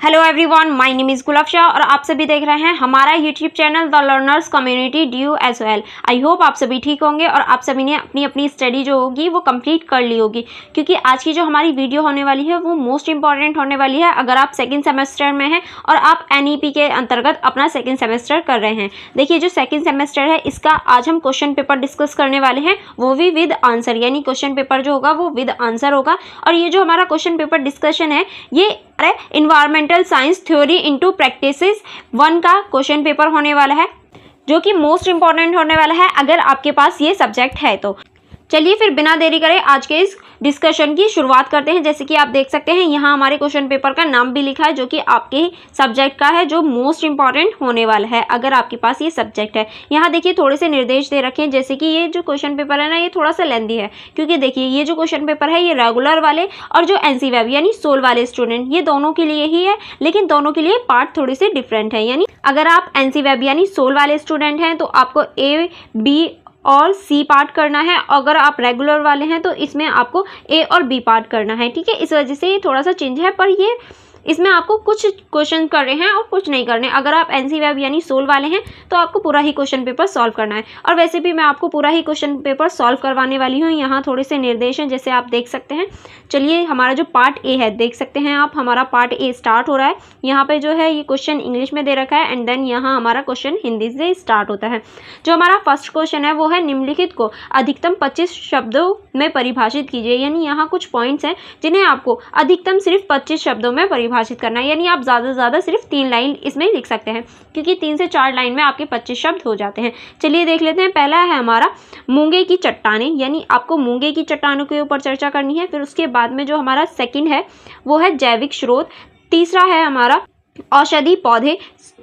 Hello everyone, my name is Gulab Shah और आप सभी देख रहे हैं हमारा YouTube channel the learners community do as well. I hope आप सभी ठीक होंगे और आप सभी ने अपनी अपनी स्टडी जो होगी वो कंप्लीट कर ली होगी, क्योंकि आज की जो हमारी वीडियो होने वाली है वो मोस्ट इंपॉर्टेंट होने वाली है अगर आप सेकेंड सेमेस्टर में हैं और आप NEP के अंतर्गत अपना सेकेंड सेमेस्टर कर रहे हैं। देखिए, जो सेकेंड सेमेस्टर है इसका आज हम क्वेश्चन पेपर डिस्कस करने वाले हैं, वो भी विद आंसर, यानी क्वेश्चन पेपर जो होगा वो विद आंसर होगा। और ये जो हमारा क्वेश्चन पेपर डिस्कशन है ये environmental science theory into practices 1 का क्वेश्चन पेपर होने वाला है, जो कि मोस्ट इंपॉर्टेंट होने वाला है अगर आपके पास ये सब्जेक्ट है तो। चलिए फिर बिना देरी करे आज के इस डिस्कशन की शुरुआत करते हैं। जैसे कि आप देख सकते हैं यहाँ हमारे क्वेश्चन पेपर का नाम भी लिखा है, जो कि आपके सब्जेक्ट का है, जो मोस्ट इंपॉर्टेंट होने वाला है अगर आपके पास ये सब्जेक्ट है। यहाँ देखिए थोड़े से निर्देश दे रखे हैं, जैसे कि ये जो क्वेश्चन पेपर है ना ये थोड़ा सा लेंथी है, क्योंकि देखिए ये जो क्वेश्चन पेपर है ये रेगुलर वाले और जो NC वेब यानी सोल वाले स्टूडेंट, ये दोनों के लिए ही है, लेकिन दोनों के लिए पार्ट थोड़ी सी डिफरेंट है। यानी अगर आप NC वेब यानी सोल वाले स्टूडेंट हैं तो आपको A, B और C पार्ट करना है, अगर आप रेगुलर वाले हैं तो इसमें आपको A और B पार्ट करना है। ठीक है, इस वजह से ये थोड़ा सा चेंज है, पर ये इसमें आपको कुछ क्वेश्चन करने हैं और कुछ नहीं करने। अगर आप NC वेब यानी सोल वाले हैं तो आपको पूरा ही क्वेश्चन पेपर सॉल्व करना है, और वैसे भी मैं आपको पूरा ही क्वेश्चन पेपर सॉल्व करवाने वाली हूँ। यहाँ थोड़े से निर्देश हैं जैसे आप देख सकते हैं। चलिए, हमारा जो पार्ट A है देख सकते हैं आप, हमारा पार्ट A स्टार्ट हो रहा है। यहाँ पे जो है ये क्वेश्चन इंग्लिश में दे रखा है एंड देन यहाँ हमारा क्वेश्चन हिंदी से स्टार्ट होता है। जो हमारा फर्स्ट क्वेश्चन है वो है निम्नलिखित को अधिकतम 25 शब्दों में परिभाषित कीजिए। यानी यहाँ कुछ पॉइंट्स हैं जिन्हें आपको अधिकतम सिर्फ 25 शब्दों में परिभाषित करना है, यानी आप ज़्यादा से ज़्यादा सिर्फ 3 लाइन इसमें लिख सकते हैं, क्योंकि 3 से 4 लाइन में आपके 25 शब्द हो जाते हैं। चलिए देख लेते हैं। पहला है हमारा मूंगे की चट्टानें, यानी आपको मूंगे की चट्टानों के ऊपर चर्चा करनी है। फिर उसके बाद में जो हमारा सेकंड है वो है जैविक स्रोत, तीसरा है हमारा औषधि पौधे,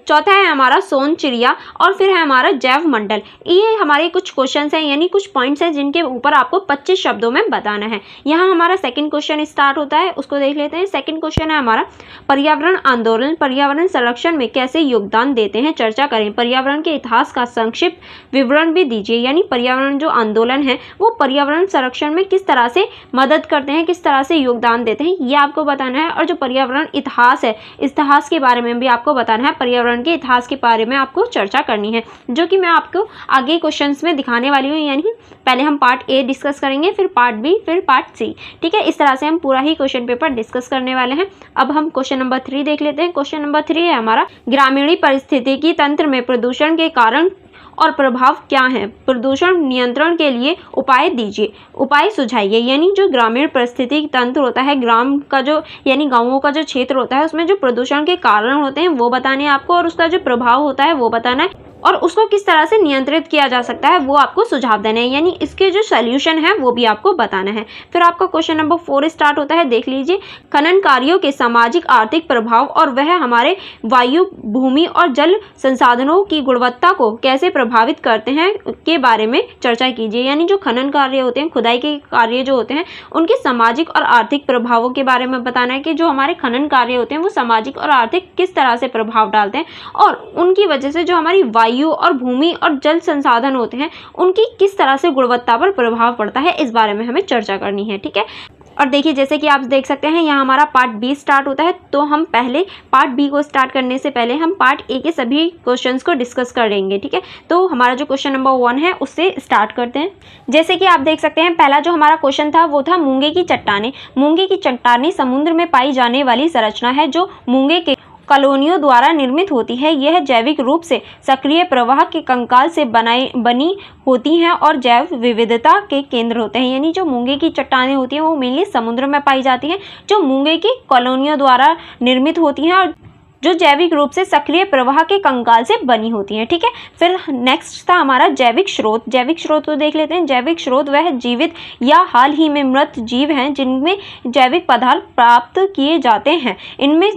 चौथा है हमारा सोन चिड़िया, और फिर है हमारा जैव मंडल। ये हमारे कुछ क्वेश्चंस हैं, यानी कुछ पॉइंट्स हैं जिनके ऊपर आपको 25 शब्दों में बताना है। यहाँ हमारा सेकंड क्वेश्चन स्टार्ट होता है, उसको देख लेते हैं। सेकंड क्वेश्चन है हमारा पर्यावरण आंदोलन पर्यावरण संरक्षण में कैसे योगदान देते हैं, चर्चा करें। पर्यावरण के इतिहास का संक्षिप्त विवरण भी दीजिए, यानी पर्यावरण जो आंदोलन है वो पर्यावरण संरक्षण में किस तरह से मदद करते हैं, किस तरह से योगदान देते हैं, ये आपको बताना है। और जो पर्यावरण इतिहास है, इतिहास के बारे में भी आपको बताना है, पर्यावरण के इतिहास के बारे में आपको चर्चा करनी है, जो कि मैं आपको आगे क्वेश्चंस में दिखाने वाली हूँ। यानी पहले हम पार्ट A डिस्कस करेंगे, फिर पार्ट B, फिर पार्ट C। ठीक है, इस तरह से हम पूरा ही क्वेश्चन पेपर डिस्कस करने वाले हैं। अब हम क्वेश्चन नंबर 3 देख लेते हैं। क्वेश्चन नंबर 3 है हमारा ग्रामीण पारिस्थितिकी तंत्र में प्रदूषण के कारण और प्रभाव क्या है, प्रदूषण नियंत्रण के लिए उपाय दीजिए, उपाय सुझाइए। यानी जो ग्रामीण परिस्थितिक तंत्र होता है, ग्राम का जो यानी गांवों का जो क्षेत्र होता है, उसमें जो प्रदूषण के कारण होते हैं वो बताने हैं आपको, और उसका जो प्रभाव होता है वो बताना है, और उसको किस तरह से नियंत्रित किया जा सकता है वो आपको सुझाव देने हैं। यानी इसके जो सॉल्यूशन है वो भी आपको बताना है। फिर आपका क्वेश्चन नंबर 4 स्टार्ट होता है, देख लीजिए। खनन कार्यों के सामाजिक आर्थिक प्रभाव और वह हमारे वायु, भूमि और जल संसाधनों की गुणवत्ता को कैसे प्रभावित करते हैं के बारे में चर्चा कीजिए। यानी जो खनन कार्य होते हैं, खुदाई के कार्य जो होते हैं, उनके सामाजिक और आर्थिक प्रभावों के बारे में बताना है कि जो हमारे खनन कार्य होते हैं वो सामाजिक और आर्थिक किस तरह से प्रभाव डालते हैं, और उनकी वजह से जो हमारी वायु और भूमि और जल संसाधन होते हैं उनकी किस तरह से गुणवत्ता पर प्रभाव पड़ता है, इस बारे में हमें चर्चा करनी है। ठीक है, और देखिए जैसे कि आप देख सकते हैं यहाँ हमारा पार्ट B स्टार्ट होता है, तो हम पहले पार्ट B को स्टार्ट करने से पहले हम पार्ट A के सभी क्वेश्चंस को डिस्कस करेंगे। ठीक है, तो हमारा जो क्वेश्चन नंबर 1 है उससे स्टार्ट करते हैं। जैसे कि आप देख सकते हैं पहला जो हमारा क्वेश्चन था वो था मूंगे की चट्टानें। मूंगे की चट्टानें समुद्र में पाई जाने वाली संरचना है जो मूंगे के कॉलोनियों द्वारा निर्मित होती है। यह जैविक रूप से सक्रिय प्रवाह के कंकाल से बनी होती हैं और जैव विविधता के केंद्र होते हैं। यानी जो मूंगे की चट्टानें होती हैं वो मेनली समुद्र में पाई जाती हैं, जो मूंगे की कॉलोनियों द्वारा निर्मित होती हैं और जो जैविक रूप से सक्रिय प्रवाह के कंकाल से बनी होती हैं। ठीक है, फिर नेक्स्ट था हमारा जैविक स्रोत। जैविक स्रोत को देख लेते हैं। जैविक स्रोत वह जीवित या हाल ही में मृत जीव हैं जिनमें जैविक पदार्थ प्राप्त किए जाते हैं। इनमें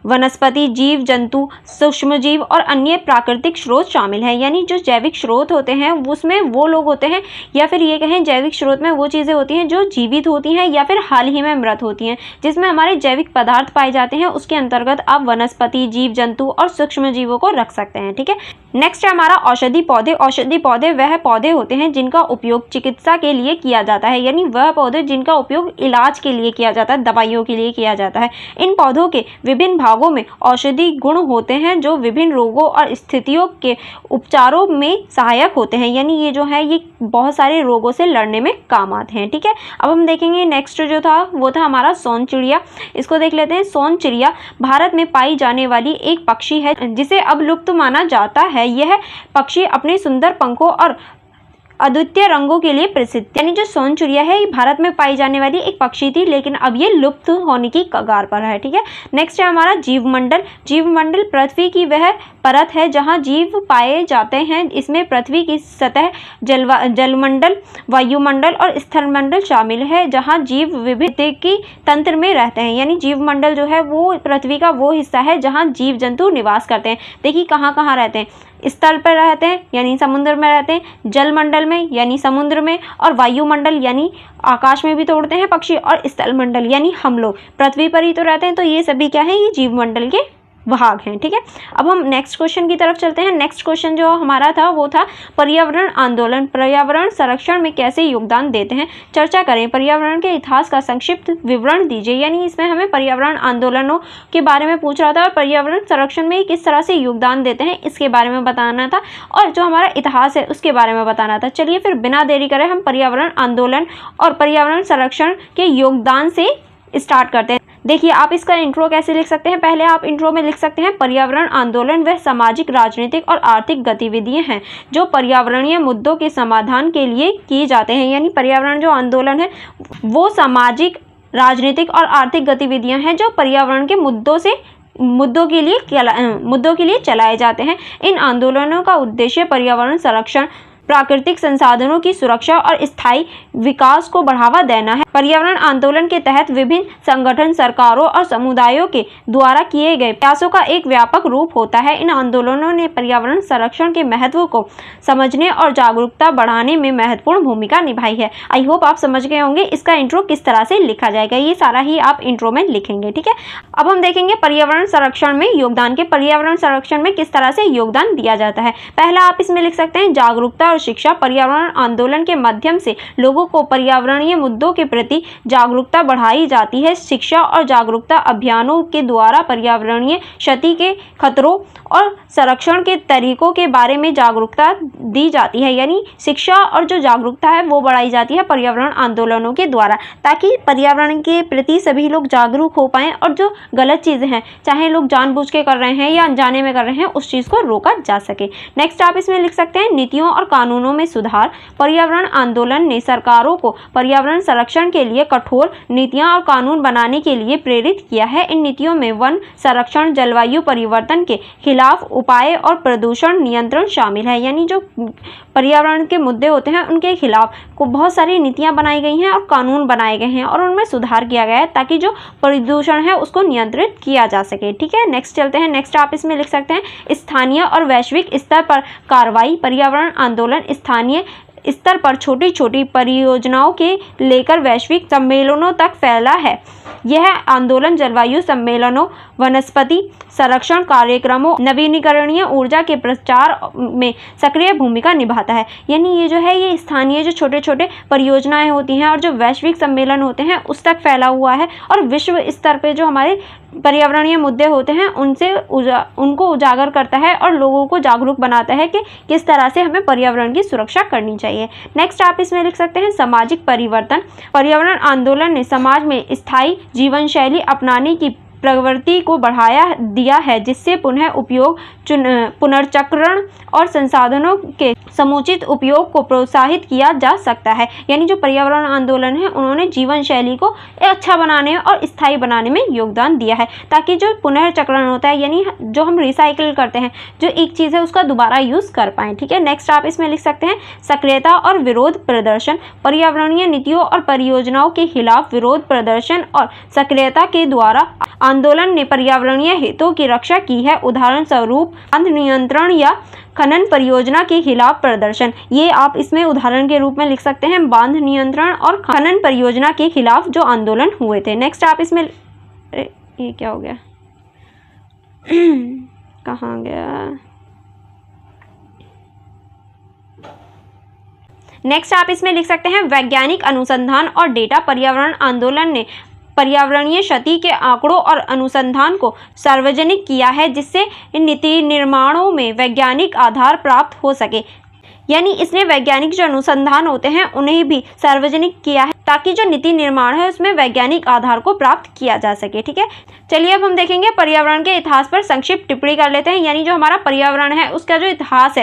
वनस्पति, जीव जंतु, सूक्ष्मजीव और अन्य प्राकृतिक स्रोत शामिल हैं। यानी जो जैविक स्रोत होते हैं उसमें वो लोग होते हैं, या फिर ये कहें जैविक स्रोत में वो चीज़ें होती हैं जो जीवित होती हैं या फिर हाल ही में मृत होती हैं, जिसमें हमारे जैविक पदार्थ पाए जाते हैं। उसके अंतर्गत आप वनस्पति, जीव जंतु और सूक्ष्म जीवों को रख सकते हैं। ठीक है, नेक्स्ट है हमारा औषधि पौधे। औषधि पौधे वह पौधे होते हैं जिनका उपयोग चिकित्सा के लिए किया जाता है, यानी वह पौधे जिनका उपयोग इलाज के लिए किया जाता है, दवाइयों के लिए किया जाता है। इन पौधों के विभिन्न भागों भागों में औषधि गुण होते हैं जो विभिन्न रोगों और स्थितियों के उपचारों में सहायक होते हैं। यानी ये जो है ये बहुत सारे रोगों से लड़ने में काम आते हैं। ठीक है, अब हम देखेंगे नेक्स्ट जो था वो था हमारा सोन चिड़िया। इसको देख लेते हैं। सोन चिड़िया भारत में पाई जाने वाली एक पक्षी है जिसे अब लुप्त माना जाता है। यह पक्षी अपने सुंदर पंखों और अद्वितीय रंगों के लिए प्रसिद्ध, यानी जो सोन चिड़िया है ये भारत में पाई जाने वाली एक पक्षी थी लेकिन अब ये लुप्त होने की कगार पर है। ठीक है, नेक्स्ट है हमारा जीवमंडल। जीवमंडल पृथ्वी की वह परत है जहां जीव पाए जाते हैं। इसमें पृथ्वी की सतह, जलमंडल, वायुमंडल और स्थलमंडल शामिल है जहां जीव विभिन्न की तंत्र में रहते हैं। यानी जीवमंडल जो है वो पृथ्वी का वो हिस्सा है जहां जीव जंतु निवास करते हैं। देखिए कहाँ कहाँ रहते हैं, स्थल पर रहते हैं यानी समुद्र में रहते हैं, जलमंडल में यानी समुद्र में, और वायुमंडल यानी आकाश में भी तो उड़ते हैं पक्षी, और स्थलमंडल यानी हम लोग पृथ्वी पर ही तो रहते हैं। तो ये सभी क्या है, ये जीवमंडल के भाग हैं। ठीक है, अब हम नेक्स्ट क्वेश्चन की तरफ चलते हैं। नेक्स्ट क्वेश्चन जो हमारा था वो था पर्यावरण आंदोलन पर्यावरण संरक्षण में कैसे योगदान देते हैं, चर्चा करें। पर्यावरण के इतिहास का संक्षिप्त विवरण दीजिए। यानी इसमें हमें पर्यावरण आंदोलनों के बारे में पूछ रहा था और पर्यावरण संरक्षण में किस तरह से योगदान देते हैं इसके बारे में बताना था, और जो हमारा इतिहास है उसके बारे में बताना था। चलिए फिर बिना देरी करे हम पर्यावरण आंदोलन और पर्यावरण संरक्षण के योगदान से स्टार्ट करते हैं। देखिए आप इसका इंट्रो कैसे लिख सकते हैं। पहले आप इंट्रो में लिख सकते हैं पर्यावरण आंदोलन वह सामाजिक, राजनीतिक और आर्थिक गतिविधियां हैं जो पर्यावरणीय मुद्दों के समाधान के लिए किए जाते हैं। यानी पर्यावरण जो आंदोलन है वो सामाजिक, राजनीतिक और आर्थिक गतिविधियां हैं जो पर्यावरण के मुद्दों के लिए चलाए जाते हैं। इन आंदोलनों का उद्देश्य पर्यावरण संरक्षण, प्राकृतिक संसाधनों की सुरक्षा और स्थायी विकास को बढ़ावा देना है। पर्यावरण आंदोलन के तहत विभिन्न संगठन, सरकारों और समुदायों के द्वारा किए गए प्रयासों का एक व्यापक रूप होता है। इन आंदोलनों ने पर्यावरण संरक्षण के महत्व को समझने और जागरूकता बढ़ाने में महत्वपूर्ण भूमिका निभाई है। आई होप आप समझ गए होंगे इसका इंट्रो किस तरह से लिखा जाएगा, ये सारा ही आप इंट्रो में लिखेंगे। ठीक है, अब हम देखेंगे पर्यावरण संरक्षण में योगदान के पर्यावरण संरक्षण में किस तरह से योगदान दिया जाता है। पहला आप इसमें लिख सकते हैं जागरूकता शिक्षा। पर्यावरण आंदोलन के माध्यम से लोगों को पर्यावरणीय मुद्दों के प्रति जागरूकता बढ़ाई जाती है। शिक्षा और जागरूकता अभियानों के द्वारा पर्यावरणीय क्षति के खतरों और संरक्षण के तरीकों के बारे में जागरूकता दी जाती है। यानी शिक्षा और जो जागरूकता है वो बढ़ाई जाती है पर्यावरण आंदोलनों के द्वारा, ताकि पर्यावरण के प्रति सभी लोग जागरूक हो पाएं और जो गलत चीज़ें हैं, चाहे लोग जानबूझ के कर रहे हैं या अनजाने में कर रहे हैं, उस चीज़ को रोका जा सके। नेक्स्ट आप इसमें लिख सकते हैं नीतियों और कानूनों में सुधार। पर्यावरण आंदोलन ने सरकारों को पर्यावरण संरक्षण के लिए कठोर नीतियां और कानून बनाने के लिए प्रेरित किया है। इन नीतियों में वन संरक्षण, जलवायु परिवर्तन के खिलाफ उपाय और प्रदूषण नियंत्रण शामिल है। यानी जो पर्यावरण के मुद्दे होते हैं उनके खिलाफ को बहुत सारी नीतियां बनाई गई हैं और कानून बनाए गए हैं और उनमें सुधार किया गया है ताकि जो प्रदूषण है उसको नियंत्रित किया जा सके। ठीक है, नेक्स्ट चलते हैं। नेक्स्ट आप इसमें लिख सकते हैं स्थानीय और वैश्विक स्तर पर कार्रवाई। पर्यावरण आंदोलन स्थानीय स्तर पर छोटी छोटी परियोजनाओं के लेकर वैश्विक सम्मेलनों तक फैला है। यह आंदोलन जलवायु सम्मेलनों, वनस्पति संरक्षण कार्यक्रमों, नवीनीकरणीय ऊर्जा के प्रचार में सक्रिय भूमिका निभाता है। यानी ये जो है ये स्थानीय जो छोटे छोटे परियोजनाएं होती हैं और जो वैश्विक सम्मेलन होते हैं उस तक फैला हुआ है, और विश्व स्तर पे जो हमारे पर्यावरणीय मुद्दे होते हैं उनको उजागर करता है और लोगों को जागरूक बनाता है कि किस तरह से हमें पर्यावरण की सुरक्षा करनी चाहिए। नेक्स्ट आप इसमें लिख सकते हैं सामाजिक परिवर्तन। पर्यावरण आंदोलन ने समाज में स्थायी जीवन शैली अपनाने की प्रवृत्ति को बढ़ाया दिया है, जिससे पुनः उपयोग, पुनर्चक्रण और संसाधनों के समुचित उपयोग को प्रोत्साहित किया जा सकता है। यानी जो पर्यावरण आंदोलन है उन्होंने जीवन शैली को अच्छा बनाने और स्थायी बनाने में योगदान दिया है, ताकि जो पुनर्चक्रण होता है यानी जो हम रिसाइकिल करते हैं, जो एक चीज़ है उसका दोबारा यूज़ कर पाएँ। ठीक है, नेक्स्ट आप इसमें लिख सकते हैं सक्रियता और विरोध प्रदर्शन। पर्यावरणीय नीतियों और परियोजनाओं के खिलाफ विरोध प्रदर्शन और सक्रियता के द्वारा आंदोलन ने पर्यावरणीय हितों की रक्षा की है। उदाहरण स्वरूप बांध नियंत्रण या खनन परियोजना के खिलाफ प्रदर्शन। ये आप इसमें उदाहरण के रूप में लिख सकते हैं बांध नियंत्रण और खनन परियोजना के खिलाफ जो आंदोलन हुए थे। नेक्स्ट आप इसमें ये क्या हो गया कहाँ गया। नेक्स्ट आप इसमें लिख सकते हैं वैज्ञानिक अनुसंधान और डेटा। पर्यावरण आंदोलन ने पर्यावरणीय क्षति के आंकड़ों और अनुसंधान को सार्वजनिक किया है, जिससे इन नीति निर्माणों में वैज्ञानिक आधार प्राप्त हो सके। यानी इसने वैज्ञानिक जो अनुसंधान होते हैं उन्हें भी सार्वजनिक किया है, ताकि जो नीति निर्माण है उसमें वैज्ञानिक आधार को प्राप्त किया जा सके। ठीक है, चलिए अब हम देखेंगे पर्यावरण के इतिहास पर संक्षिप्त टिप्पणी कर लेते हैं। यानी जो हमारा पर्यावरण है उसका जो इतिहास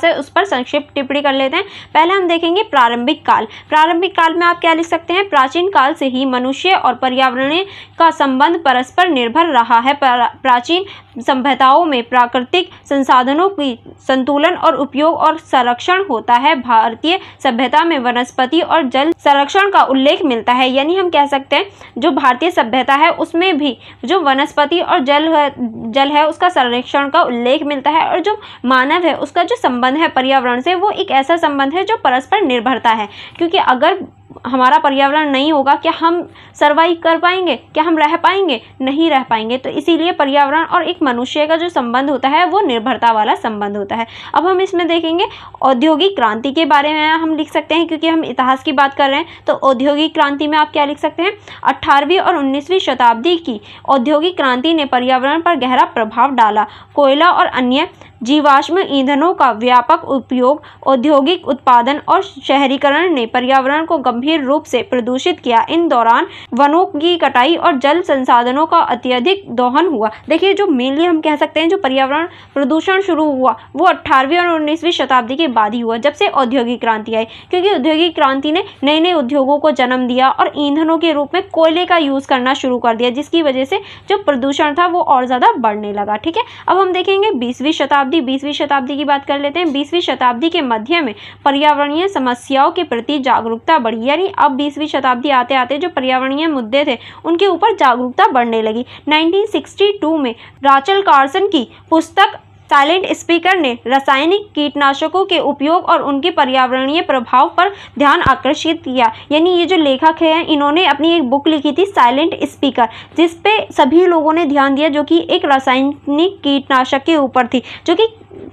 है, उस पर संक्षिप्त टिप्पणी कर लेते हैं। पहले हम देखेंगे प्रारंभिक काल। प्रारंभिक काल में आप क्या लिख सकते हैं? प्राचीन काल से ही मनुष्य और पर्यावरण का संबंध परस्पर निर्भर रहा है। प्राचीन सभ्यताओं में प्राकृतिक संसाधनों की संतुलन और उपयोग और संरक्षण होता है। भारतीय सभ्यता में वनस्पति और जल संरक्षण का उल्लेख मिलता है। यानी हम कह सकते हैं जो भारतीय सभ्यता है उसमें भी जो वनस्पति और जल है उसका संरक्षण का उल्लेख मिलता है। और जो मानव है उसका जो संबंध है पर्यावरण से, वो एक ऐसा संबंध है जो परस्पर निर्भरता है। क्योंकि अगर हमारा पर्यावरण नहीं होगा, क्या हम सर्वाइव कर पाएंगे? क्या हम रह पाएंगे? नहीं रह पाएंगे। तो इसीलिए पर्यावरण और एक मनुष्य का जो संबंध होता है वो निर्भरता वाला संबंध होता है। अब हम इसमें देखेंगे औद्योगिक क्रांति के बारे में हम लिख सकते हैं, क्योंकि हम इतिहास की बात कर रहे हैं। तो औद्योगिक क्रांति में आप क्या लिख सकते हैं? 18वीं और 19वीं शताब्दी की औद्योगिक क्रांति ने पर्यावरण पर गहरा प्रभाव डाला। कोयला और अन्य जीवाश्म ईंधनों का व्यापक उपयोग, औद्योगिक उत्पादन और शहरीकरण ने पर्यावरण को गंभीर रूप से प्रदूषित किया। इन दौरान वनों की कटाई और जल संसाधनों का अत्यधिक दोहन हुआ। देखिए, जो मेनली हम कह सकते हैं जो पर्यावरण प्रदूषण शुरू हुआ वो 18वीं और 19वीं शताब्दी के बाद ही हुआ, जब से औद्योगिक क्रांति आई। क्योंकि औद्योगिक क्रांति ने नए नए उद्योगों को जन्म दिया और ईंधनों के रूप में कोयले का यूज़ करना शुरू कर दिया, जिसकी वजह से जो प्रदूषण था वो और ज़्यादा बढ़ने लगा। ठीक है, अब हम देखेंगे 20वीं शताब्दी की बात कर लेते हैं। 20वीं शताब्दी के मध्य में पर्यावरणीय समस्याओं के प्रति जागरूकता बढ़ी। यानी अब 20वीं शताब्दी आते आते जो पर्यावरणीय मुद्दे थे उनके ऊपर जागरूकता बढ़ने लगी। 1962 में राचल कार्सन की पुस्तक साइलेंट स्पीकर ने रासायनिक कीटनाशकों के उपयोग और उनके पर्यावरणीय प्रभाव पर ध्यान आकर्षित किया। यानी ये जो लेखक हैं इन्होंने अपनी एक बुक लिखी थी साइलेंट स्पीकर, जिस पे सभी लोगों ने ध्यान दिया, जो कि एक रासायनिक कीटनाशक के ऊपर थी जो कि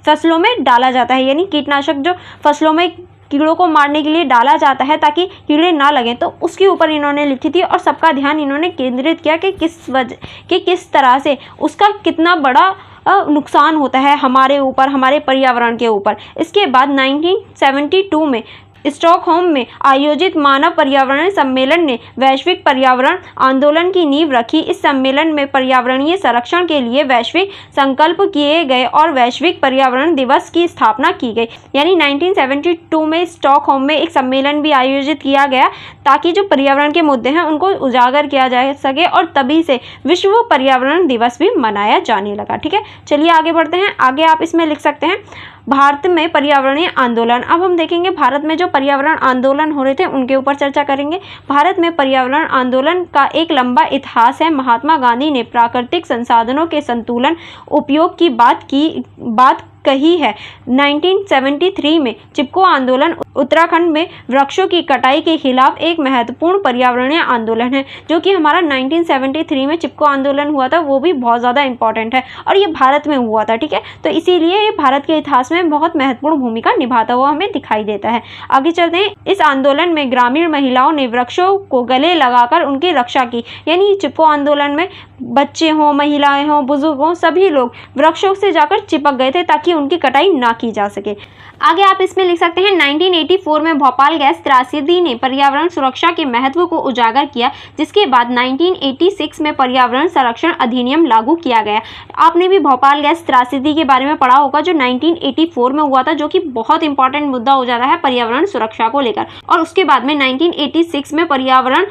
फसलों में डाला जाता है। यानी कीटनाशक जो फसलों में कीड़ों को मारने के लिए डाला जाता है ताकि कीड़े ना लगें, तो उसके ऊपर इन्होंने लिखी थी और सबका ध्यान इन्होंने केंद्रित किया कि किस तरह से उसका कितना बड़ा नुकसान होता है हमारे ऊपर, हमारे पर्यावरण के ऊपर। इसके बाद 1972 में स्टॉकहोम में आयोजित मानव पर्यावरण सम्मेलन ने वैश्विक पर्यावरण आंदोलन की नींव रखी। इस सम्मेलन में पर्यावरणीय संरक्षण के लिए वैश्विक संकल्प किए गए और वैश्विक पर्यावरण दिवस की स्थापना की गई। यानी 1972 में स्टॉकहोम में एक सम्मेलन भी आयोजित किया गया ताकि जो पर्यावरण के मुद्दे हैं उनको उजागर किया जा सके, और तभी से विश्व पर्यावरण दिवस भी मनाया जाने लगा। ठीक है, चलिए आगे बढ़ते हैं। आगे आप इसमें लिख सकते हैं भारत में पर्यावरणीय आंदोलन। अब हम देखेंगे भारत में जो पर्यावरण आंदोलन हो रहे थे उनके ऊपर चर्चा करेंगे। भारत में पर्यावरण आंदोलन का एक लंबा इतिहास है। महात्मा गांधी ने प्राकृतिक संसाधनों के संतुलन उपयोग की बात कही है। 1973 में चिपको आंदोलन उत्तराखंड में वृक्षों की कटाई के खिलाफ एक महत्वपूर्ण पर्यावरणीय आंदोलन है, जो कि हमारा 1973 में चिपको आंदोलन हुआ था, वो भी बहुत ज़्यादा इंपॉर्टेंट है और ये भारत में हुआ था। ठीक है, तो इसीलिए ये भारत के इतिहास में बहुत महत्वपूर्ण भूमिका निभाता हुआ हमें दिखाई देता है। आगे चलते हैं। इस आंदोलन में ग्रामीण महिलाओं ने वृक्षों को गले लगाकर उनकी रक्षा की। यानी चिपको आंदोलन में बच्चे हों, महिलाएं हों, बुजुर्ग हों, सभी लोग वृक्षों से जाकर चिपक गए थे ताकि उनकी कटाई ना की जा सके। आगे आप इसमें लिख सकते हैं 1984 में भोपाल गैस त्रासदी ने पर्यावरण सुरक्षा के महत्व को उजागर किया, जिसके बाद 1986 में पर्यावरण संरक्षण अधिनियम लागू किया गया। आपने भी भोपाल गैस त्रासदी के बारे में पढ़ा होगा जो 1984 में हुआ था, जो कि बहुत इंपॉर्टेंट मुद्दा हो जाता है पर्यावरण सुरक्षा को लेकर। और उसके बाद में 1986 में पर्यावरण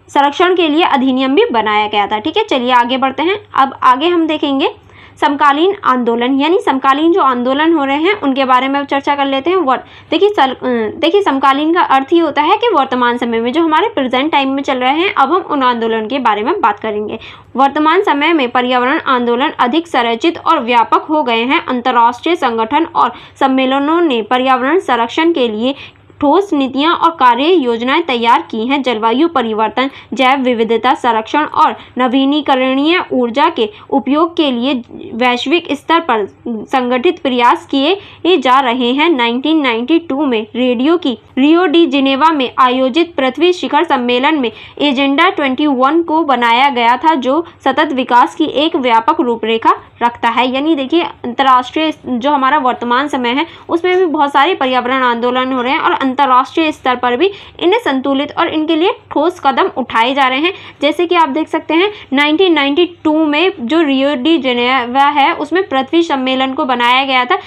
संरक्षण के लिए अधिनियम भी बनाया गया था। ठीक है, चलिए आगे बढ़ते हैं। अब आगे हम देखेंगे समकालीन आंदोलन, यानी समकालीन जो आंदोलन हो रहे हैं उनके बारे में चर्चा कर लेते हैं। देखिए समकालीन का अर्थ ही होता है कि वर्तमान समय में जो हमारे प्रेजेंट टाइम में चल रहे हैं। अब हम उन आंदोलन के बारे में बात करेंगे। वर्तमान समय में पर्यावरण आंदोलन अधिक संरचित और व्यापक हो गए हैं। अंतर्राष्ट्रीय संगठन और सम्मेलनों ने पर्यावरण संरक्षण के लिए ठोस नीतियां और कार्य योजनाएं तैयार की हैं। जलवायु परिवर्तन, जैव विविधता संरक्षण और नवीनीकरणीय ऊर्जा के उपयोग के लिए वैश्विक स्तर पर संगठित प्रयास किए जा रहे हैं। 1992 में रियो डी जेनेवा में आयोजित पृथ्वी शिखर सम्मेलन में एजेंडा 21 को बनाया गया था, जो सतत विकास की एक व्यापक रूपरेखा रखता है। यानी देखिए, अंतर्राष्ट्रीय जो हमारा वर्तमान समय है उसमें भी बहुत सारे पर्यावरण आंदोलन हो रहे हैं और अंतर्राष्ट्रीय स्तर पर भी इन्हें संतुलित और इनके लिए ठोस कदम उठाए जा रहे हैं। जैसे कि आप देख सकते हैं 1992 में जो रियो डी जेनेवा है उसमें पृथ्वी सम्मेलन को बनाया गया था,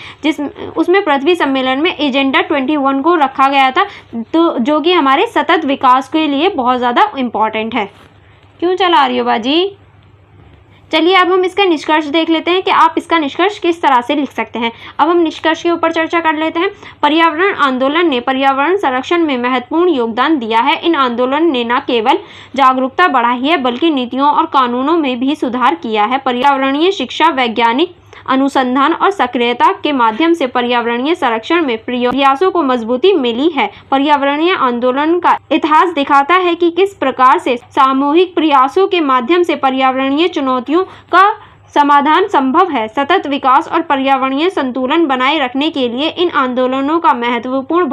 उसमें पृथ्वी सम्मेलन में एजेंडा 21 को रखा गया था, तो जो कि हमारे सतत विकास के लिए बहुत ज़्यादा इम्पॉर्टेंट है। क्यों चला रही हो बाजी? चलिए अब हम इसका निष्कर्ष देख लेते हैं कि आप इसका निष्कर्ष किस तरह से लिख सकते हैं। अब हम निष्कर्ष के ऊपर चर्चा कर लेते हैं। पर्यावरण आंदोलन ने पर्यावरण संरक्षण में महत्वपूर्ण योगदान दिया है। इन आंदोलन ने न केवल जागरूकता बढ़ाई है बल्कि नीतियों और कानूनों में भी सुधार किया है। पर्यावरणीय शिक्षा, वैज्ञानिक अनुसंधान और सक्रियता के माध्यम से पर्यावरणीय संरक्षण में प्रयासों को मजबूती मिली है। पर्यावरणीय आंदोलन का इतिहास दिखाता है कि किस प्रकार से सामूहिक प्रयासों के माध्यम से पर्यावरणीय चुनौतियों का समाधान संभव है। सतत विकास और पर्यावरणीय संतुलन बनाए रखने के लिए इन आंदोलनों का महत्वपूर्ण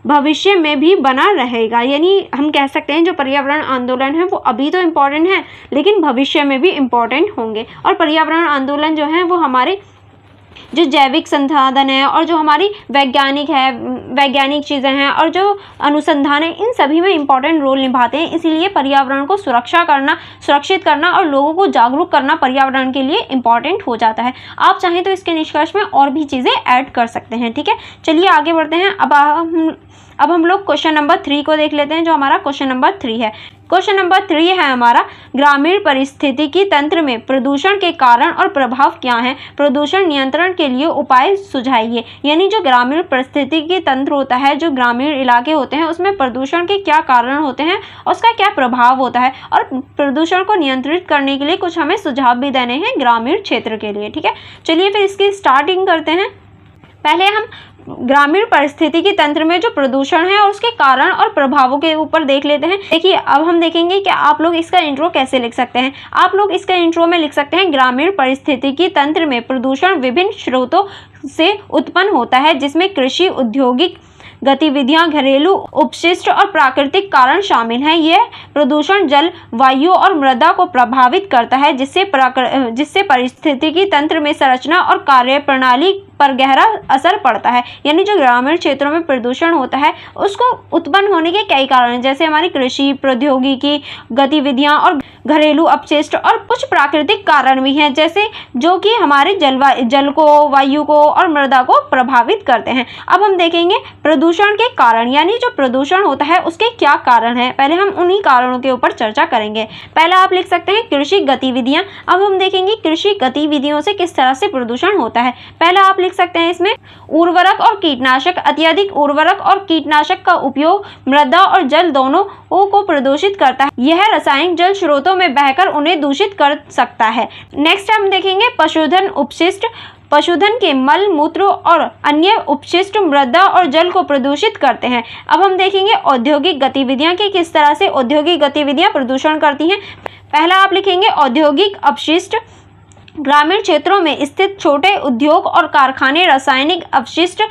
भविष्य में भी बना रहेगा। यानी हम कह सकते हैं जो पर्यावरण आंदोलन है वो अभी तो इम्पोर्टेंट है लेकिन भविष्य में भी इम्पोर्टेंट होंगे। और पर्यावरण आंदोलन जो है वो हमारे जो जैविक संसाधन है और जो हमारी वैज्ञानिक चीज़ें हैं और जो अनुसंधान है, इन सभी में इम्पोर्टेंट रोल निभाते हैं। इसीलिए पर्यावरण को सुरक्षित करना और लोगों को जागरूक करना पर्यावरण के लिए इम्पोर्टेंट हो जाता है। आप चाहें तो इसके निष्कर्ष में और भी चीज़ें ऐड कर सकते हैं। ठीक है, चलिए आगे बढ़ते हैं। अब हम लोग क्वेश्चन नंबर 3 को देख लेते हैं, जो हमारा क्वेश्चन नंबर 3 है। क्वेश्चन नंबर 3 है हमारा, ग्रामीण पारिस्थितिकी तंत्र में प्रदूषण के कारण और प्रभाव क्या हैं? प्रदूषण नियंत्रण के लिए उपाय सुझाइए। यानी जो ग्रामीण पारिस्थितिकी तंत्र होता है, जो ग्रामीण इलाके होते हैं, उसमें प्रदूषण के क्या कारण होते हैं और उसका क्या प्रभाव होता है, और प्रदूषण को नियंत्रित करने के लिए कुछ हमें सुझाव भी देने हैं ग्रामीण क्षेत्र के लिए। ठीक है, चलिए फिर इसकी स्टार्टिंग करते हैं। पहले हम ग्रामीण पारिस्थितिकी तंत्र में जो प्रदूषण है और उसके कारण और प्रभावों के ऊपर देख लेते हैं। देखिए, अब हम देखेंगे कि आप लोग इसका इंट्रो कैसे लिख सकते हैं। आप लोग इसका इंट्रो में लिख सकते हैं, ग्रामीण पारिस्थितिकी तंत्र में प्रदूषण विभिन्न स्रोतों से उत्पन्न होता है, जिसमें कृषि, औद्योगिक गतिविधियां, घरेलू अपशिष्ट और प्राकृतिक कारण शामिल हैं। यह प्रदूषण जल, वायु और मृदा को प्रभावित करता है, जिससे पारिस्थितिकी तंत्र में संरचना और कार्यप्रणाली पर गहरा असर पड़ता है। यानी जो ग्रामीण क्षेत्रों में प्रदूषण होता है उसको उत्पन्न होने के कई कारण हैं, जैसे हमारी कृषि, प्रौद्योगिकी गतिविधियां और घरेलू अपशिष्ट, और कुछ प्राकृतिक कारण भी हैं, जैसे जो कि हमारे जल को, वायु को और मृदा को प्रभावित करते हैं। अब हम देखेंगे प्रदूषण के कारण, यानी जो प्रदूषण होता है उसके क्या कारण हैं। पहले हम उन्हीं कारणों के ऊपर चर्चा करेंगे। पहला आप लिख सकते हैं कृषि गतिविधियां। अब हम देखेंगे कृषि गतिविधियों से किस तरह से प्रदूषण होता है। पहला आप लिख सकते हैं इसमें उर्वरक और कीटनाशक। अत्यधिक उर्वरक और कीटनाशक का उपयोग मृदा और जल दोनों को प्रदूषित करता है। यह रासायनिक जल स्रोतों में बहकर उन्हें दूषित कर सकता है। नेक्स्ट हम देखेंगे पशुधन अपशिष्ट। पशुधन के मल, मूत्र और अन्य अपशिष्ट मृदा और जल को प्रदूषित करते हैं। अब हम देखेंगे औद्योगिक गतिविधियां कि किस तरह से औद्योगिक गतिविधियां प्रदूषण करती हैं। पहला आप लिखेंगे औद्योगिक अपशिष्ट। ग्रामीण क्षेत्रों में स्थित छोटे उद्योग और कारखाने रासायनिक अपशिष्ट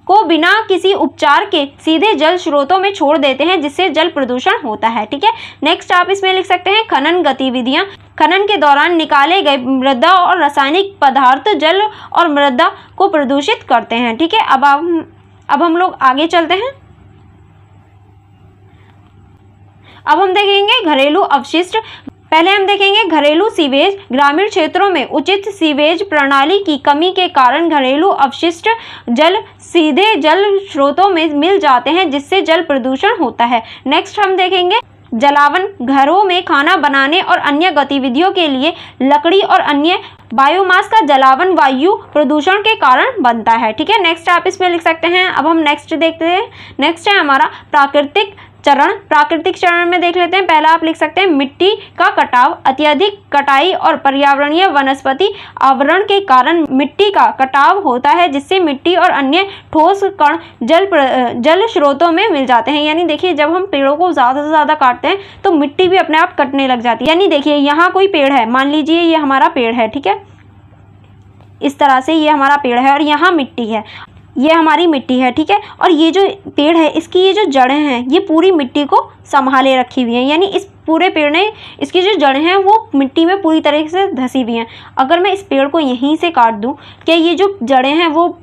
को बिना किसी उपचार के सीधे जल स्रोतों में छोड़ देते हैं, जिससे जल प्रदूषण होता है। ठीक है, नेक्स्ट आप इसमें लिख सकते हैं खनन गतिविधियां। खनन के दौरान निकाले गए मृदा और रासायनिक पदार्थ जल और मृदा को प्रदूषित करते हैं। ठीक है, अब हम लोग आगे चलते हैं। अब हम देखेंगे घरेलू अपशिष्ट। पहले हम देखेंगे घरेलू सीवेज। ग्रामीण क्षेत्रों में उचित सीवेज प्रणाली की कमी के कारण घरेलू अपशिष्ट जल सीधे जल स्रोतों में मिल जाते हैं, जिससे जल प्रदूषण होता है। नेक्स्ट हम देखेंगे जलावन। घरों में खाना बनाने और अन्य गतिविधियों के लिए लकड़ी और अन्य बायोमास का जलावन वायु प्रदूषण के कारण बनता है। ठीक है, नेक्स्ट आप इसमें लिख सकते हैं। अब हम नेक्स्ट देखते हैं। नेक्स्ट है हमारा प्राकृतिक चरण, प्राकृतिक चरण में देख लेते हैं। पहला आप लिख सकते हैं मिट्टी का कटाव, अत्यधिक कटाई और पर्यावरणीय वनस्पति आवरण के कारण मिट्टी का कटाव होता है, जिससे मिट्टी और अन्य ठोस कण जल स्रोतों में मिल जाते हैं। यानी देखिए, जब हम पेड़ों को ज़्यादा से ज़्यादा काटते हैं तो मिट्टी भी अपने आप कटने लग जाती है। यानी देखिए, यहाँ कोई पेड़ है, मान लीजिए ये हमारा पेड़ है, ठीक है, इस तरह से ये हमारा पेड़ है और यहाँ मिट्टी है, ये हमारी मिट्टी है, ठीक है, और ये जो पेड़ है इसकी ये जो जड़ें हैं ये पूरी मिट्टी को संभाले रखी हुई हैं। यानी इस पूरे पेड़ ने, इसकी जो जड़ें हैं वो मिट्टी में पूरी तरीके से धसी हुई हैं। अगर मैं इस पेड़ को यहीं से काट दूं, क्या ये जो जड़ें हैं वो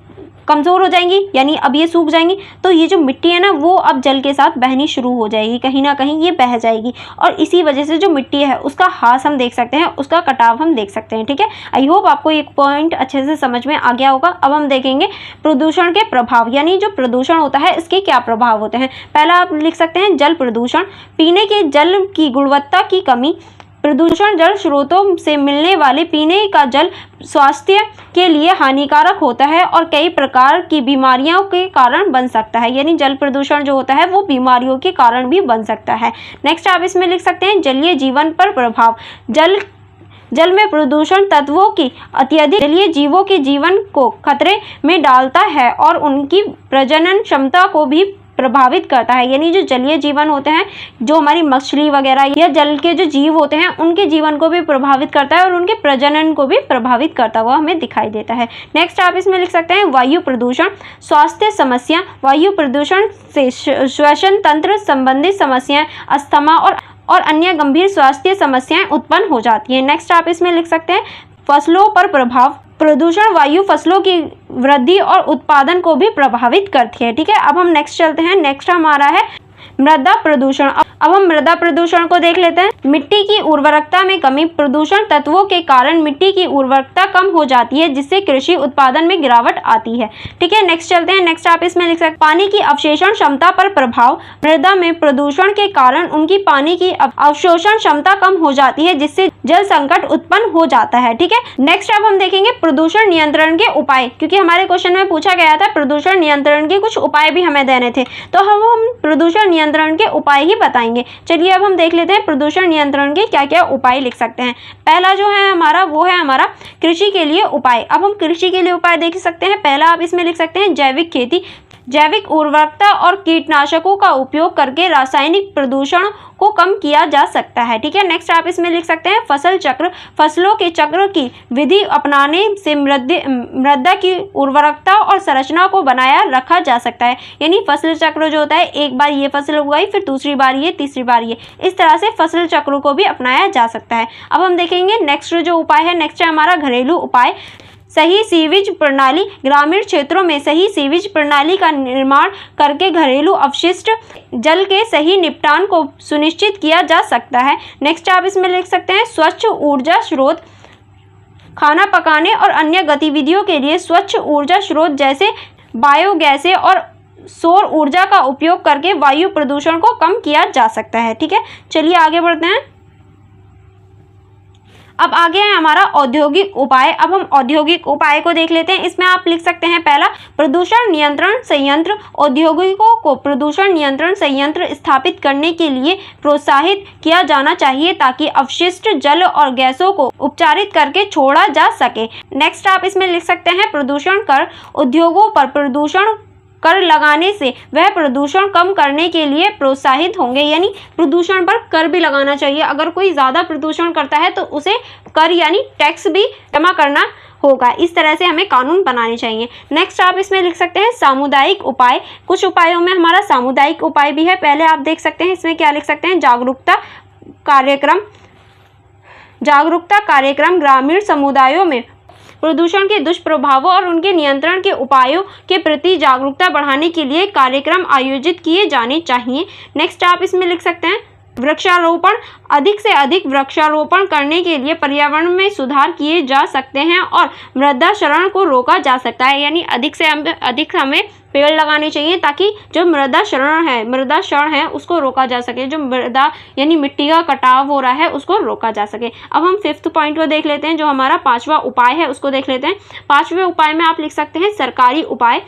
कमज़ोर हो जाएंगी, यानी अब ये सूख जाएंगी, तो ये जो मिट्टी है ना वो अब जल के साथ बहनी शुरू हो जाएगी, कहीं ना कहीं ये बह जाएगी, और इसी वजह से जो मिट्टी है उसका ह्रास हम देख सकते हैं, उसका कटाव हम देख सकते हैं। ठीक है, आई होप आपको एक पॉइंट अच्छे से समझ में आ गया होगा। अब हम देखेंगे प्रदूषण के प्रभाव, यानी जो प्रदूषण होता है इसके क्या प्रभाव होते हैं। पहला आप लिख सकते हैं जल प्रदूषण, पीने के जल की गुणवत्ता की कमी। प्रदूषण जल स्रोतों से मिलने वाले पीने का जल स्वास्थ्य के लिए हानिकारक होता है और कई प्रकार की बीमारियों के कारण बन सकता है। यानी जल प्रदूषण जो होता है वो बीमारियों के कारण भी बन सकता है। नेक्स्ट आप इसमें लिख सकते हैं जलीय जीवन पर प्रभाव। जल में प्रदूषण तत्वों की अत्यधिक जलीय जीवों के जीवन को खतरे में डालता है और उनकी प्रजनन क्षमता को भी प्रभावित करता है। यानी जो जलीय जीवन होते हैं, जो हमारी मछली वगैरह या जल के जो जीव होते हैं, उनके जीवन को भी प्रभावित करता है और उनके प्रजनन को भी प्रभावित करता हुआ हमें दिखाई देता है। नेक्स्ट आप इसमें लिख सकते हैं वायु प्रदूषण, स्वास्थ्य समस्या। वायु प्रदूषण से श्वसन तंत्र संबंधी समस्याएं, अस्थमा और अन्य गंभीर स्वास्थ्य समस्याएं उत्पन्न हो जाती हैं। नेक्स्ट आप इसमें लिख सकते हैं फसलों पर प्रभाव। प्रदूषण वायु फसलों की वृद्धि और उत्पादन को भी प्रभावित करती है। ठीक है, अब हम नेक्स्ट चलते हैं। नेक्स्ट हमारा है मृदा प्रदूषण। अब हम मृदा प्रदूषण को देख लेते हैं। मिट्टी की उर्वरकता में कमी। प्रदूषण तत्वों के कारण मिट्टी की उर्वरकता कम हो जाती है, जिससे कृषि उत्पादन में गिरावट आती है। ठीक है, नेक्स्ट चलते हैं। नेक्स्ट आप इसमें लिख सकते हैं पानी की अवशोषण क्षमता पर प्रभाव। मृदा में प्रदूषण के कारण उनकी पानी की अवशोषण क्षमता कम हो जाती है, जिससे जल संकट उत्पन्न हो जाता है। ठीक है, नेक्स्ट अब हम देखेंगे प्रदूषण नियंत्रण के उपाय, क्योंकि हमारे क्वेश्चन में पूछा गया था प्रदूषण नियंत्रण के कुछ उपाय भी हमें देने थे, तो हम प्रदूषण नियंत्रण के उपाय ही बताएंगे। चलिए अब हम देख लेते हैं प्रदूषण नियंत्रण के क्या क्या उपाय लिख सकते हैं। पहला जो है हमारा वो है हमारा कृषि के लिए उपाय। अब हम कृषि के लिए उपाय देख सकते हैं। पहला आप इसमें लिख सकते हैं जैविक खेती। जैविक उर्वरकता और कीटनाशकों का उपयोग करके रासायनिक प्रदूषण को कम किया जा सकता है। ठीक है, नेक्स्ट आप इसमें लिख सकते हैं फसल चक्र। फसलों के चक्र की विधि अपनाने से मृदा की उर्वरकता और संरचना को बनाया रखा जा सकता है। यानी फसल चक्र जो होता है, एक बार ये फसल उगाई, फिर दूसरी बार ये, तीसरी बार ये, इस तरह से फसल चक्र को भी अपनाया जा सकता है। अब हम देखेंगे नेक्स्ट जो उपाय है, नेक्स्ट है हमारा घरेलू उपाय। सही सीवेज प्रणाली। ग्रामीण क्षेत्रों में सही सीवेज प्रणाली का निर्माण करके घरेलू अपशिष्ट जल के सही निपटान को सुनिश्चित किया जा सकता है। नेक्स्ट आप इसमें लिख सकते हैं स्वच्छ ऊर्जा स्रोत। खाना पकाने और अन्य गतिविधियों के लिए स्वच्छ ऊर्जा स्रोत जैसे बायोगैस और सौर ऊर्जा का उपयोग करके वायु प्रदूषण को कम किया जा सकता है। ठीक है, चलिए आगे बढ़ते हैं। अब आगे है हमारा औद्योगिक उपाय। अब हम औद्योगिक उपाय को देख लेते हैं। इसमें आप लिख सकते हैं पहला प्रदूषण नियंत्रण संयंत्र। औद्योगिकों को प्रदूषण नियंत्रण संयंत्र स्थापित करने के लिए प्रोत्साहित किया जाना चाहिए, ताकि अपशिष्ट जल और गैसों को उपचारित करके छोड़ा जा सके। नेक्स्ट आप इसमें लिख सकते हैं प्रदूषण कर। उद्योगों पर प्रदूषण कर लगाने से वह प्रदूषण कम करने के लिए प्रोत्साहित होंगे। यानी प्रदूषण पर कर भी लगाना चाहिए। अगर कोई ज़्यादा प्रदूषण करता है तो उसे कर यानी टैक्स भी जमा करना होगा। इस तरह से हमें कानून बनाने चाहिए। नेक्स्ट आप इसमें लिख सकते हैं सामुदायिक उपाय। कुछ उपायों में हमारा सामुदायिक उपाय भी है। पहले आप देख सकते हैं इसमें क्या लिख सकते हैं जागरूकता कार्यक्रम। जागरूकता कार्यक्रम ग्रामीण समुदायों में प्रदूषण के दुष्प्रभावों और उनके नियंत्रण के उपायों के प्रति जागरूकता बढ़ाने के लिए कार्यक्रम आयोजित किए जाने चाहिए। नेक्स्ट आप इसमें लिख सकते हैं वृक्षारोपण। अधिक से अधिक वृक्षारोपण करने के लिए पर्यावरण में सुधार किए जा सकते हैं और मृदा क्षरण को रोका जा सकता है। यानी अधिक से अधिक हमें पेड़ लगाने चाहिए, ताकि जो मृदा क्षरण है उसको रोका जा सके। जो मृदा यानी मिट्टी का कटाव हो रहा है उसको रोका जा सके। अब हम फिफ्थ पॉइंट को देख लेते हैं, जो हमारा पांचवा उपाय है उसको देख लेते हैं। पांचवें उपाय में आप लिख सकते हैं सरकारी उपाय।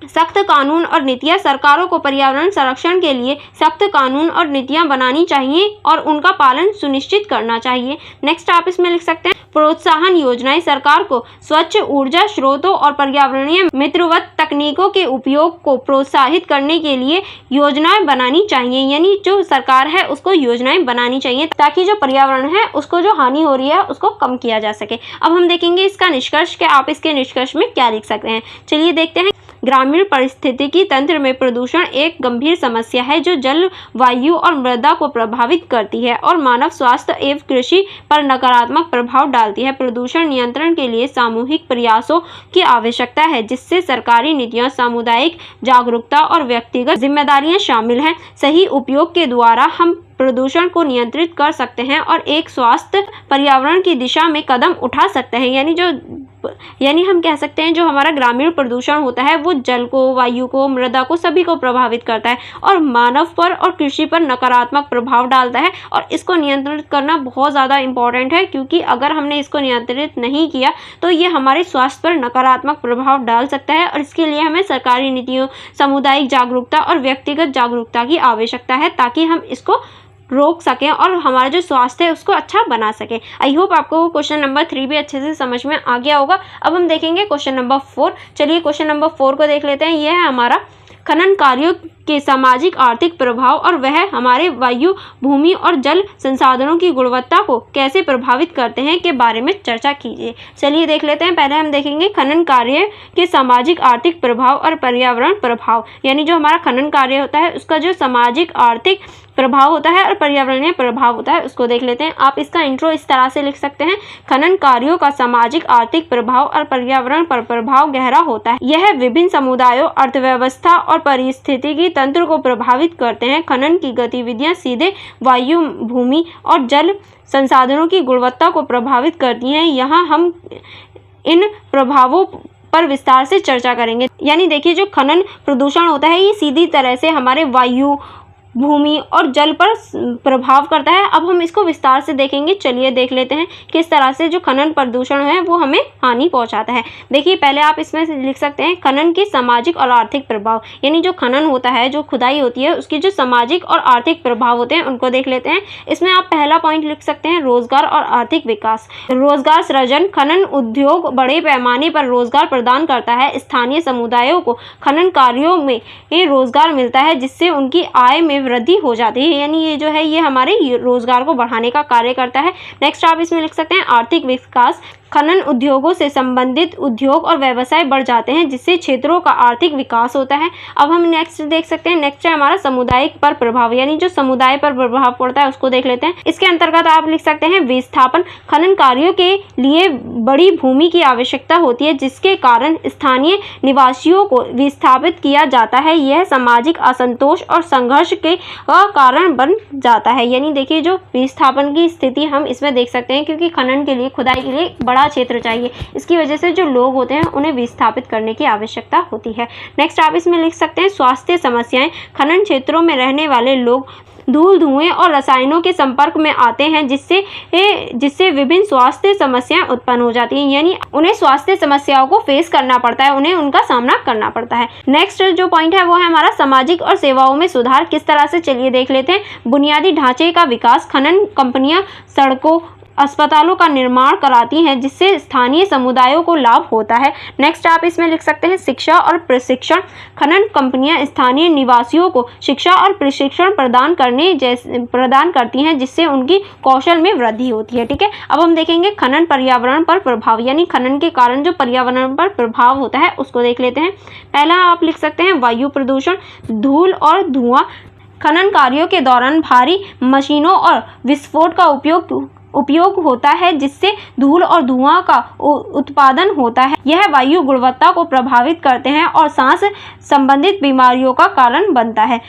सख्त कानून और नीतियां सरकारों को पर्यावरण संरक्षण के लिए सख्त कानून और नीतियां बनानी चाहिए और उनका पालन सुनिश्चित करना चाहिए। नेक्स्ट आप इसमें लिख सकते हैं प्रोत्साहन योजनाएं सरकार को स्वच्छ ऊर्जा स्रोतों और पर्यावरणीय मित्रवत तकनीकों के उपयोग को प्रोत्साहित करने के लिए योजनाएं बनानी चाहिए। यानी जो सरकार है उसको योजनाएं बनानी चाहिए ताकि जो पर्यावरण है उसको जो हानि हो रही है उसको कम किया जा सके। अब हम देखेंगे इसका निष्कर्ष कि आप इसके निष्कर्ष में क्या लिख सकते हैं। चलिए देखते हैं। ग्रामीण पारिस्थितिकी तंत्र में प्रदूषण एक गंभीर समस्या है जो जल, वायु और मृदा को प्रभावित करती है और मानव स्वास्थ्य एवं कृषि पर नकारात्मक प्रभाव डालती है। प्रदूषण नियंत्रण के लिए सामूहिक प्रयासों की आवश्यकता है जिससे सरकारी नीतियां, सामुदायिक जागरूकता और व्यक्तिगत जिम्मेदारियां शामिल हैं। सही उपयोग के द्वारा हम प्रदूषण को नियंत्रित कर सकते हैं और एक स्वस्थ पर्यावरण की दिशा में कदम उठा सकते हैं। यानी हम कह सकते हैं जो हमारा ग्रामीण प्रदूषण होता है वो जल को, वायु को, मृदा को सभी को प्रभावित करता है और मानव पर और कृषि पर नकारात्मक प्रभाव डालता है और इसको नियंत्रित करना बहुत ज़्यादा इम्पॉर्टेंट है क्योंकि अगर हमने इसको नियंत्रित नहीं किया तो ये हमारे स्वास्थ्य पर नकारात्मक प्रभाव डाल सकता है और इसके लिए हमें सरकारी नीतियों, सामुदायिक जागरूकता और व्यक्तिगत जागरूकता की आवश्यकता है ताकि हम इसको रोक सकें और हमारा जो स्वास्थ्य है उसको अच्छा बना सकें। आई होप आपको क्वेश्चन नंबर 3 भी अच्छे से समझ में आ गया होगा। अब हम देखेंगे क्वेश्चन नंबर 4। चलिए क्वेश्चन नंबर 4 को देख लेते हैं। यह है हमारा खनन कार्यों के सामाजिक आर्थिक प्रभाव और वह हमारे वायु, भूमि और जल संसाधनों की गुणवत्ता को कैसे प्रभावित करते हैं के बारे में चर्चा कीजिए। चलिए देख लेते हैं। पहले हम देखेंगे खनन कार्य के सामाजिक आर्थिक प्रभाव और पर्यावरण प्रभाव। यानी जो हमारा खनन कार्य होता है उसका जो सामाजिक आर्थिक प्रभाव होता है और पर्यावरणीय प्रभाव होता है उसको देख लेते हैं। आप इसका इंट्रो इस तरह से लिख सकते हैं। खनन कार्यों का सामाजिक आर्थिक प्रभाव और पर्यावरण पर प्रभाव गहरा होता है। यह विभिन्न समुदायों, अर्थव्यवस्था और पारिस्थितिकी तंत्र को प्रभावित करते हैं। खनन की गतिविधियां सीधे वायु, भूमि और जल संसाधनों की गुणवत्ता को प्रभावित करती हैं। यहाँ हम इन प्रभावों पर विस्तार से चर्चा करेंगे। यानी देखिए जो खनन प्रदूषण होता है ये सीधी तरह से हमारे वायु, भूमि और जल पर प्रभाव करता है। अब हम इसको विस्तार से देखेंगे। चलिए देख लेते हैं किस तरह से जो खनन प्रदूषण है वो हमें हानि पहुंचाता है। देखिए पहले आप इसमें से लिख सकते हैं खनन के सामाजिक और आर्थिक प्रभाव। यानी जो खनन होता है, जो खुदाई होती है, उसकी जो सामाजिक और आर्थिक प्रभाव होते हैं उनको देख लेते हैं। इसमें आप पहला पॉइंट लिख सकते हैं रोजगार और आर्थिक विकास। रोजगार सृजन। खनन उद्योग बड़े पैमाने पर रोजगार प्रदान करता है। स्थानीय समुदायों को खनन कार्यों में रोजगार मिलता है जिससे उनकी आय में वृद्धि हो जाती है। यानी ये जो है ये हमारे रोजगार को बढ़ाने का कार्य करता है। नेक्स्ट आप इसमें लिख सकते हैं आर्थिक विकास। खनन उद्योगों से संबंधित उद्योग और व्यवसाय बढ़ जाते हैं जिससे क्षेत्रों का आर्थिक विकास होता है। अब हम नेक्स्ट देख सकते हैं। नेक्स्ट है हमारा सामुदायिक पर प्रभाव। यानी जो समुदाय पर प्रभाव पड़ता है उसको देख लेते हैं। इसके अंतर्गत आप लिख सकते हैं विस्थापन। खनन कार्यों के लिए बड़ी भूमि की आवश्यकता होती है जिसके कारण स्थानीय निवासियों को विस्थापित किया जाता है। यह सामाजिक असंतोष और संघर्ष के कारण बन जाता है। यानी देखिए जो विस्थापन की स्थिति हम इसमें देख सकते हैं क्योंकि खनन के लिए, खुदाई के लिए बड़ा क्षेत्र चाहिए। इसकी वजह से जो लोग होते हैं उन्हें विस्थापित करने की आवश्यकता होती है। नेक्स्ट आप इसमें लिख सकते हैं स्वास्थ्य समस्याएं। खनन क्षेत्रों में रहने वाले लोग धूल, धुएं और रसायनों के संपर्क में आते हैं जिससे विभिन्न स्वास्थ्य समस्याएं उत्पन्न हो जाती हैं। यानी उन्हें स्वास्थ्य समस्याओं को फेस करना पड़ता है, उन्हें उनका सामना करना पड़ता है। नेक्स्ट जो पॉइंट है वो है हमारा सामाजिक और सेवाओं में सुधार। किस तरह से, चलिए देख लेते हैं। बुनियादी ढांचे का विकास। खनन कंपनियां सड़कों, अस्पतालों का निर्माण कराती हैं जिससे स्थानीय समुदायों को लाभ होता है। नेक्स्ट आप इसमें लिख सकते हैं शिक्षा और प्रशिक्षण। खनन कंपनियां स्थानीय निवासियों को शिक्षा और प्रशिक्षण प्रदान करती हैं जिससे उनकी कौशल में वृद्धि होती है। ठीक है। अब हम देखेंगे खनन पर्यावरण पर प्रभाव। यानी खनन के कारण जो पर्यावरण पर प्रभाव होता है उसको देख लेते हैं। पहला आप लिख सकते हैं वायु प्रदूषण। धूल और धुआं। खनन कार्यों के दौरान भारी मशीनों और विस्फोट का उपयोग होता है जिससे धूल और धुआं का उत्पादन होता है। यह वायु गुणवत्ता को प्रभावित करते हैं और सांस संबंधित बीमारियों का कारण बनता है।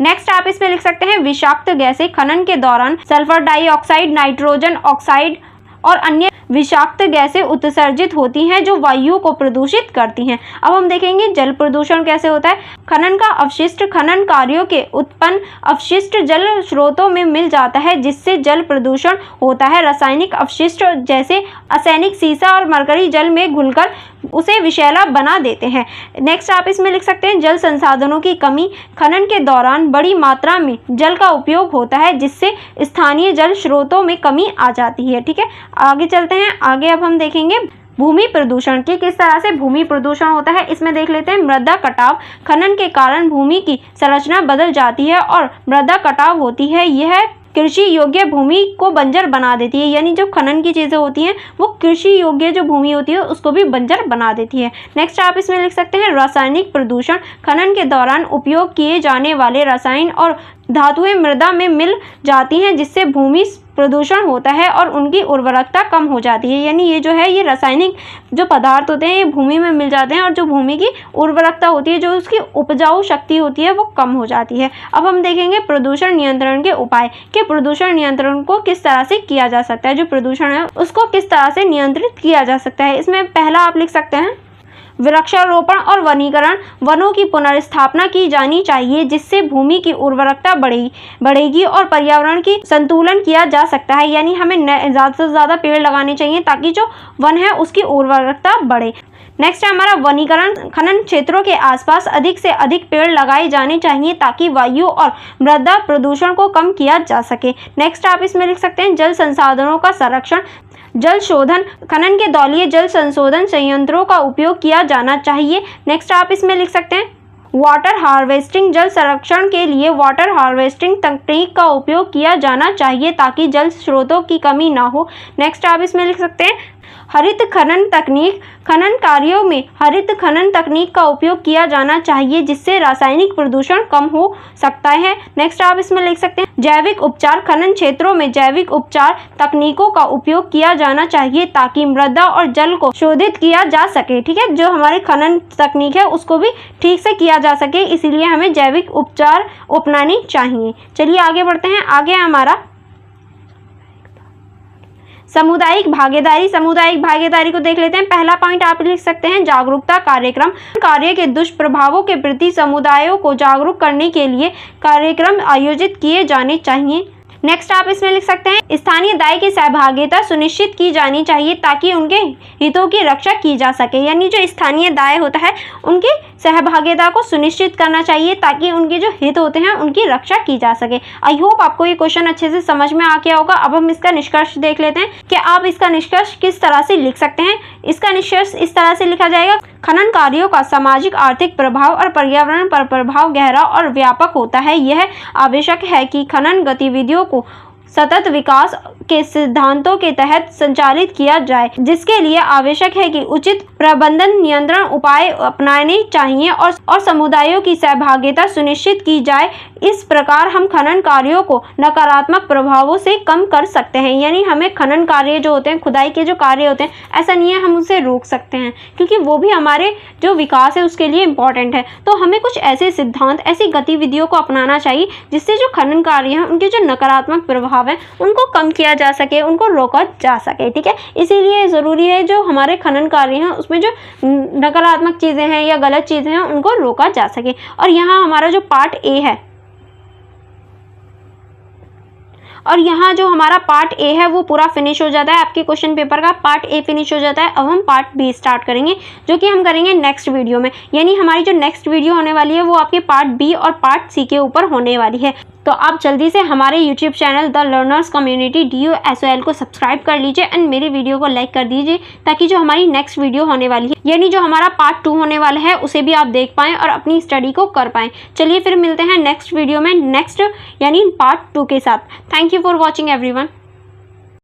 नेक्स्ट आप इसमें लिख सकते हैं विषाक्त गैसें। खनन के दौरान सल्फर डाइऑक्साइड, नाइट्रोजन ऑक्साइड और अन्य विषाक्त गैसें उत्सर्जित होती हैं जो वायु को प्रदूषित करती हैं। अब हम देखेंगे जल प्रदूषण कैसे होता है। खनन का अपशिष्ट खनन कार्यों के उत्पन्न अपशिष्ट जल स्रोतों में मिल जाता है, जिससे जल प्रदूषण होता है। रासायनिक अपशिष्ट जैसे आर्सेनिक, सीसा और मरकरी जल में घुलकर उसे विषैला बना देते हैं। नेक्स्ट आप इसमें लिख सकते हैं जल संसाधनों की कमी। खनन के दौरान बड़ी मात्रा में जल का उपयोग होता है, जिससे स्थानीय जल स्रोतों में कमी आ जाती है। ठीक है, आगे चलते हैं। आगे अब हम देखेंगे भूमि प्रदूषण की किस तरह से भूमि प्रदूषण होता है। इसमें देख लेते हैं मृदा कटाव। खनन के कारण भूमि की संरचना बदल जाती है और मृदा कटाव होती है। यह कृषि योग्य भूमि को बंजर बना देती है, यानी जो खनन की चीज़ें होती हैं वो कृषि योग्य जो भूमि होती है उसको भी बंजर बना देती है। नेक्स्ट आप इसमें लिख सकते हैं रासायनिक प्रदूषण। खनन के दौरान उपयोग किए जाने वाले रसायन और धातुएं मृदा में मिल जाती हैं, जिससे भूमि प्रदूषण होता है और उनकी उर्वरकता कम हो जाती है। यानी ये जो है ये रासायनिक जो पदार्थ होते हैं ये भूमि में मिल जाते हैं और जो भूमि की उर्वरकता होती है, जो उसकी उपजाऊ शक्ति होती है, वो कम हो जाती है। अब हम देखेंगे प्रदूषण नियंत्रण के उपाय कि प्रदूषण नियंत्रण को किस तरह से किया जा सकता है, जो प्रदूषण है उसको किस तरह से नियंत्रित किया जा सकता है। इसमें पहला आप लिख सकते हैं वृक्षारोपण और वनीकरण। वनों की पुनर्स्थापना की जानी चाहिए, जिससे भूमि की उर्वरकता बढ़ेगी और पर्यावरण की संतुलन किया जा सकता है। यानी हमें ज़्यादा से ज़्यादा पेड़ लगाने चाहिए ताकि जो वन है उसकी उर्वरकता बढ़े। नेक्स्ट है हमारा वनीकरण। खनन क्षेत्रों के आसपास अधिक से अधिक पेड़ लगाए जाने चाहिए ताकि वायु और मृदा प्रदूषण को कम किया जा सके। नेक्स्ट आप इसमें लिख सकते हैं जल संसाधनों का संरक्षण। जल शोधन। खनन के दौरान जल संशोधन संयंत्रों का उपयोग किया जाना चाहिए। नेक्स्ट आप इसमें लिख सकते हैं वाटर हार्वेस्टिंग। जल संरक्षण के लिए वाटर हार्वेस्टिंग तकनीक का उपयोग किया जाना चाहिए ताकि जल स्रोतों की कमी ना हो। नेक्स्ट आप इसमें लिख सकते हैं हरित खनन तकनीक। खनन कार्यों में हरित खनन तकनीक का उपयोग किया जाना चाहिए, जिससे रासायनिक प्रदूषण कम हो सकता है। नेक्स्ट आप इसमें लिख सकते हैं जैविक उपचार। खनन क्षेत्रों में जैविक उपचार तकनीकों का उपयोग किया जाना चाहिए ताकि मृदा और जल को शोधित किया जा सके। ठीक है, जो हमारे खनन तकनीक है उसको भी ठीक से किया जा सके, इसीलिए हमें जैविक उपचार अपनानी चाहिए। चलिए आगे बढ़ते हैं। आगे हमारा सामुदायिक भागीदारी। सामुदायिक भागीदारी को देख लेते हैं। पहला पॉइंट आप लिख सकते हैं जागरूकता कार्यक्रम। कार्य के दुष्प्रभावों के प्रति समुदायों को जागरूक करने के लिए कार्यक्रम आयोजित किए जाने चाहिए। नेक्स्ट आप इसमें लिख सकते हैं स्थानीय दाय की सहभागिता सुनिश्चित की जानी चाहिए ताकि उनके हितों की रक्षा की जा सके। यानी जो स्थानीय दाय होता है उनकी सहभागिता को सुनिश्चित करना चाहिए ताकि उनके जो हित होते हैं उनकी रक्षा की जा सके। आई होप आपको ये क्वेश्चन अच्छे से समझ में आ गया होगा। अब हम इसका निष्कर्ष देख लेते हैं कि आप इसका निष्कर्ष किस तरह से लिख सकते हैं। इसका निष्कर्ष इस तरह से लिखा जाएगा खनन कार्यों का सामाजिक आर्थिक प्रभाव और पर्यावरण पर प्रभाव गहरा और व्यापक होता है। यह आवश्यक है कि खनन गतिविधियों को सतत विकास के सिद्धांतों के तहत संचालित किया जाए, जिसके लिए आवश्यक है कि उचित प्रबंधन नियंत्रण उपाय अपनाने चाहिए और समुदायों की सहभागिता सुनिश्चित की जाए। इस प्रकार हम खनन कार्यों को नकारात्मक प्रभावों से कम कर सकते हैं। यानी हमें खनन कार्य जो होते हैं, खुदाई के जो कार्य होते हैं, ऐसा नहीं है हम उसे रोक सकते हैं, क्योंकि वो भी हमारे जो विकास है उसके लिए इम्पॉर्टेंट है। तो हमें कुछ ऐसे सिद्धांत, ऐसी गतिविधियों को अपनाना चाहिए जिससे जो खनन कार्य हैं उनके जो नकारात्मक प्रभाव है उनको कम किया जा सके, उनको रोका जा सके। ठीक है, इसीलिए ज़रूरी है जो हमारे खनन कार्य हैं उसमें जो नकारात्मक चीज़ें हैं या गलत चीज़ें हैं उनको रोका जा सके। और यहाँ हमारा जो पार्ट ए है और यहाँ जो हमारा पार्ट ए है वो पूरा फिनिश हो जाता है। आपके क्वेश्चन पेपर का पार्ट ए फिनिश हो जाता है। अब हम पार्ट बी स्टार्ट करेंगे, जो कि हम करेंगे नेक्स्ट वीडियो में। यानी हमारी जो नेक्स्ट वीडियो होने वाली है वो आपके पार्ट बी और पार्ट सी के ऊपर होने वाली है। तो आप जल्दी से हमारे YouTube channel the learners community DUSOL को सब्सक्राइब कर लीजिए एंड मेरी वीडियो को लाइक कर दीजिए, ताकि जो हमारी नेक्स्ट वीडियो होने वाली है, यानी जो हमारा पार्ट 2 होने वाला है, उसे भी आप देख पाएँ और अपनी स्टडी को कर पाएँ। चलिए फिर मिलते हैं नेक्स्ट वीडियो में, नेक्स्ट यानी पार्ट 2 के साथ। Thank you for watching everyone.